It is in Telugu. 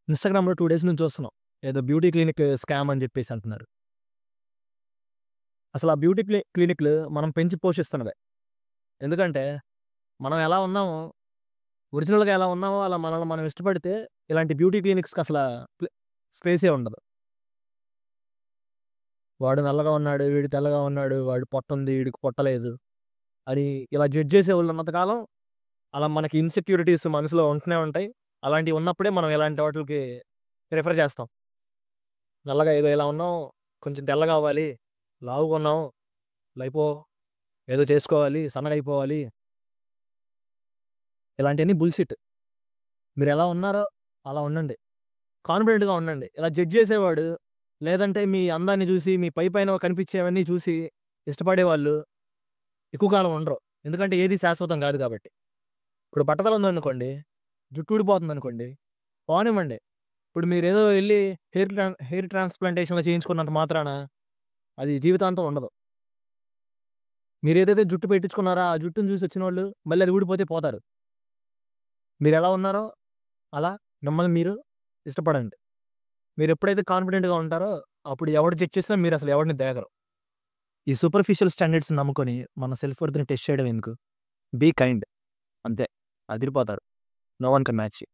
ఇన్‌స్టాగ్రామ్‌లో 2 డేస్ నుంచి చూస్తున్నాం. ఏదో బ్యూటీ క్లినిక్ స్కామ్ అని జెప్పేసి అంటున్నారు. అసలు ఆ బ్యూటీ క్లినిక్‌లు మనం పెంచి పోషిస్తున్నవే. ఎందుకంటే మనం ఎలా ఉన్నామో, ఒరిజినల్‌గా ఎలా ఉన్నామో అలా మనల్ని మనం ఇష్టపడితే ఇలాంటి బ్యూటీ క్లినిక్స్‌కి అసల ప్లే స్పేసే ఉండదు. వాడు నల్లగా ఉన్నాడు, వీడు తెల్లగా ఉన్నాడు, వాడు పొట్టుంది, వీడికి పొట్ట లేదు అని ఇలా జడ్జ్ చేసేవాళ్ళు ఉన్నంత కాలం అలా మనకి ఇన్‌సెక్యూరిటీస్ మనసులో ఉంటూనే ఉంటాయి. అలాంటివి ఉన్నప్పుడే మనం ఇలాంటి వాటిలకి ప్రిఫర్ చేస్తాం. నల్లగా ఏదో ఇలా ఉన్నాం, కొంచెం తెల్లగా అవ్వాలి, లావుగున్నాం, లైపో ఏదో చేసుకోవాలి, సన్నగయిపోవాలి. ఇలాంటియన్నీ బుల్‌షిట్. మీరెలా ఉన్నారో అలా ఉండండి. కాన్ఫిడెంట్‌గా ఉండండి. ఇలా జడ్జ్ చేసేవాడు, లేదంటే మీ అందాన్ని చూసి, మీ పైపైన కనిపించేవన్నీ చూసి ఇష్టపడేవాళ్ళు ఎక్కువ కాలం ఉండరు. ఎందుకంటే ఏది శాశ్వతం కాదు కాబట్టి. ఇప్పుడు బట్టతల ఉందనుకోండి, జుట్టు ఊడిపోతుందనుకోండి, పోనివ్వండి. ఇప్పుడు మీరేదో ఎళ్లి హెయిర్ ట్రాన్స్‌ప్లాంటేషన్‌లో చేయించుకున్నంత మాత్రాన అది జీవితాంతం ఉండదు. మీరేదైతే జుట్టు పెట్టించుకున్నారో, ఆ జుట్టుని చూసి వచ్చినోళ్ళు మళ్ళీ అది ఊడిపోతే పోతారు. మీరెలా ఉన్నారో అలా మిమ్మల్ని మీరు ఇష్టపడండి. మీరెప్పుడైతే కాన్ఫిడెంట్‌గా ఉంటారో, అప్పుడు ఎవడు జడ్జ్ చేసినా మీరసలు ఎవడిని దేకరు. ఈ సూపర్ఫిషియల్ స్టాండర్డ్స్‌ని నమ్ముకొని మన సెల్ఫ్ వర్త్‌ని టెస్ట్ చేయడం ఎందుకు? బీ కైండ్ అంతే. అదిరిపోతారు. No one can match you.